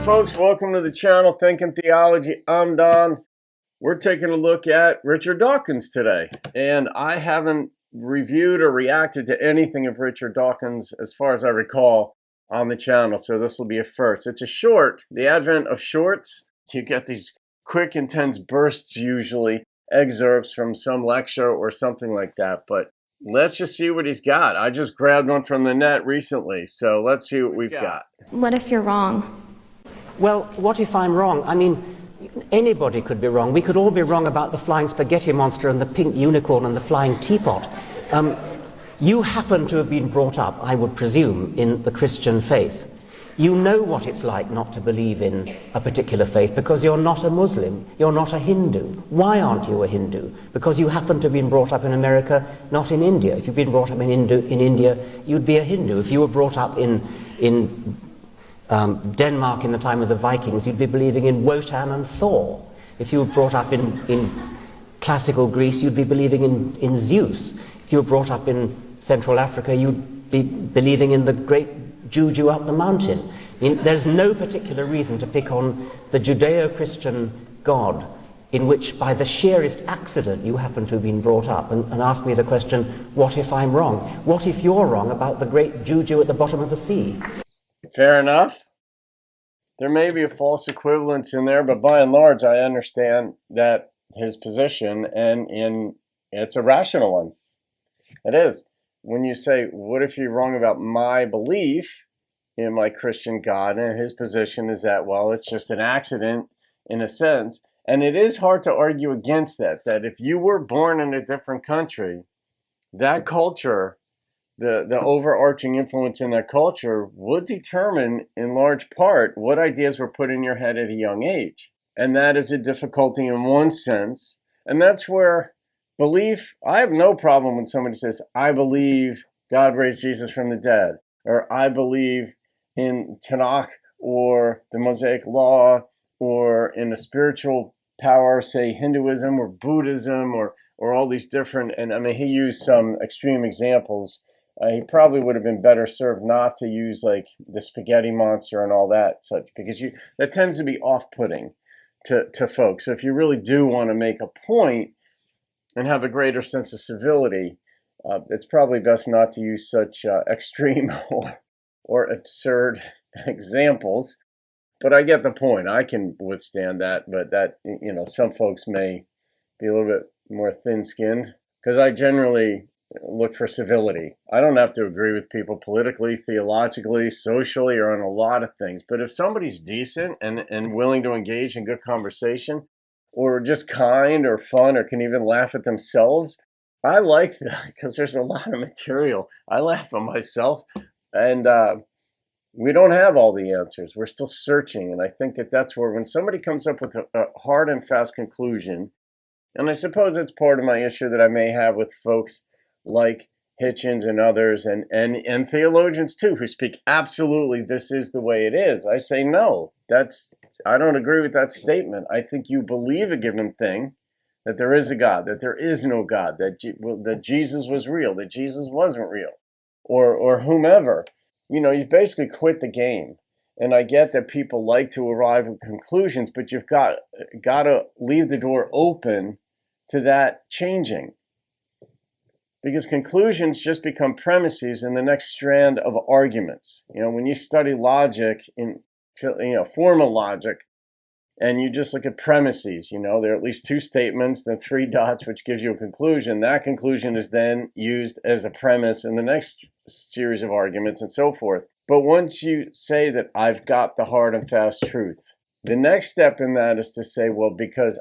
folks, welcome to the channel Thinking Theology. I'm Don. We're taking a look at Richard Dawkins today, and I haven't reviewed or reacted to anything of Richard Dawkins as far as I recall on the channel, so this will be a first. It's a short, the advent of shorts. You get these quick, intense bursts, usually excerpts from some lecture or something like that, but let's just see what he's got. I just grabbed one from the net recently, so let's see what we've got. What if you're wrong? Well, what if I'm wrong? I mean, anybody could be wrong. We could all be wrong about the flying spaghetti monster and the pink unicorn and the flying teapot. You happen to have been brought up, I would presume, in the Christian faith. You know what it's like not to believe in a particular faith because you're not a Muslim, you're not a Hindu. Why aren't you a Hindu? Because you happen to have been brought up in America, not in India. If you'd been brought up in India, you'd be a Hindu. If you were brought up in Denmark in the time of the Vikings, you'd be believing in Wotan and Thor. If you were brought up in classical Greece, you'd be believing in Zeus. If you were brought up in Central Africa, you'd be believing in the great Juju up the mountain. I mean, there's no particular reason to pick on the Judeo-Christian God in which by the sheerest accident you happen to have been brought up, and ask me the question, what if I'm wrong? What if you're wrong about the great Juju at the bottom of the sea? Fair enough. There may be a false equivalence in there, but by and large, I understand that his position, and it's a rational one. It is. When you say, what if you're wrong about my belief in my Christian God, and his position is that, well, it's just an accident in a sense. And it is hard to argue against that if you were born in a different country, that culture, the overarching influence in that culture would determine in large part what ideas were put in your head at a young age. And that is a difficulty in one sense. And that's where belief, I have no problem when somebody says, I believe God raised Jesus from the dead, or I believe in Tanakh or the Mosaic Law, or in a spiritual power, say Hinduism or Buddhism, or all these different, and I mean, he used some extreme examples. He probably would have been better served not to use like the spaghetti monster and all that such, because that tends to be off-putting to folks. So if you really do want to make a point and have a greater sense of civility, it's probably best not to use such extreme or absurd examples. But I get the point. I can withstand that, but that, some folks may be a little bit more thin-skinned, because I generally look for civility. I don't have to agree with people politically, theologically, socially, or on a lot of things. But if somebody's decent and willing to engage in good conversation, or just kind or fun, or can even laugh at themselves, I like that, because there's a lot of material. I laugh at myself, and we don't have all the answers. We're still searching, and I think that's where when somebody comes up with a hard and fast conclusion, and I suppose it's part of my issue that I may have with folks like Hitchens and others, and theologians too, who speak absolutely this is the way it is. I say no, I don't agree with that statement. I think you believe a given thing, that there is a God, that there is no God, that Jesus was real, that Jesus wasn't real, or whomever. You've basically quit the game. And I get that people like to arrive at conclusions, but you've got to leave the door open to that changing. Because conclusions just become premises in the next strand of arguments. When you study logic, formal logic, and you just look at premises, there are at least two statements, then three dots, which gives you a conclusion. That conclusion is then used as a premise in the next series of arguments and so forth. But once you say that I've got the hard and fast truth, the next step in that is to say, well, because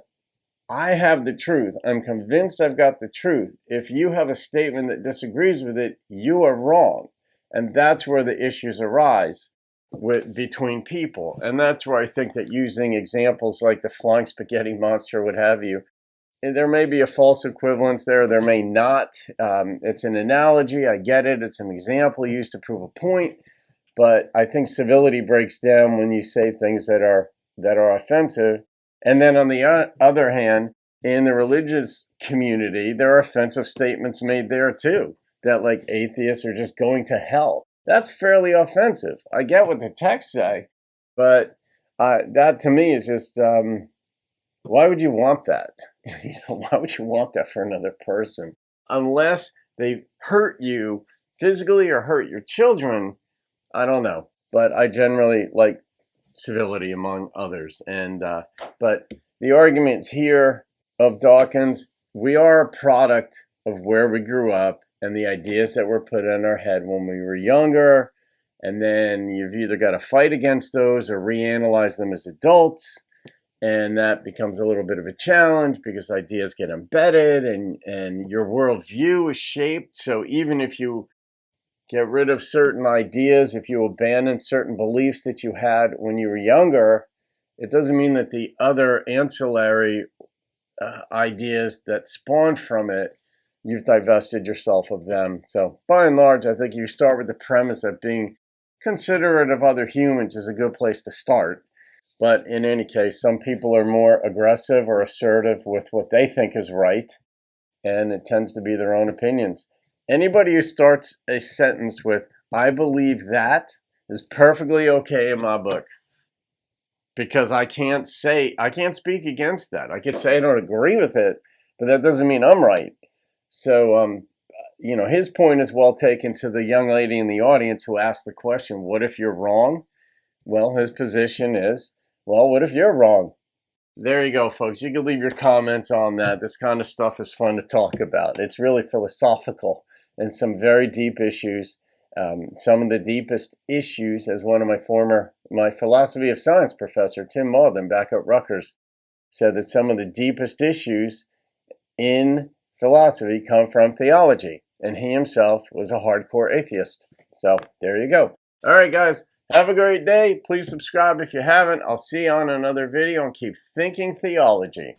I have the truth, I'm convinced I've got the truth. If you have a statement that disagrees with it, you are wrong. And that's where the issues arise between people. And that's where I think that using examples like the flying spaghetti monster, what have you, there may be a false equivalence there may not. It's an analogy, I get it, it's an example used to prove a point, but I think civility breaks down when you say things that are offensive. And then on the other hand, in the religious community, there are offensive statements made there too, that like atheists are just going to hell. That's fairly offensive. I get what the texts say, but That to me is just, why would you want that? Why would you want that for another person? Unless they hurt you physically or hurt your children, I don't know. But I generally like civility among others. But the arguments here of Dawkins, we are a product of where we grew up and the ideas that were put in our head when we were younger. And then you've either got to fight against those or reanalyze them as adults. And that becomes a little bit of a challenge because ideas get embedded and your worldview is shaped. So even if you get rid of certain ideas, if you abandon certain beliefs that you had when you were younger, it doesn't mean that the other ancillary ideas that spawned from it, you've divested yourself of them. So by and large, I think you start with the premise that being considerate of other humans is a good place to start. But in any case, some people are more aggressive or assertive with what they think is right, and it tends to be their own opinions. Anybody who starts a sentence with, I believe that, is perfectly okay in my book. Because I can't speak against that. I could say I don't agree with it, but that doesn't mean I'm right. So, his point is well taken to the young lady in the audience who asked the question, what if you're wrong? Well, his position is, well, what if you're wrong? There you go, folks. You can leave your comments on that. This kind of stuff is fun to talk about. It's really philosophical and some very deep issues. Some of the deepest issues, as one of my philosophy of science professor, Tim Maudlin, back at Rutgers, said that some of the deepest issues in philosophy come from theology. And he himself was a hardcore atheist. So there you go. All right, guys. Have a great day. Please subscribe if you haven't. I'll see you on another video and keep thinking theology.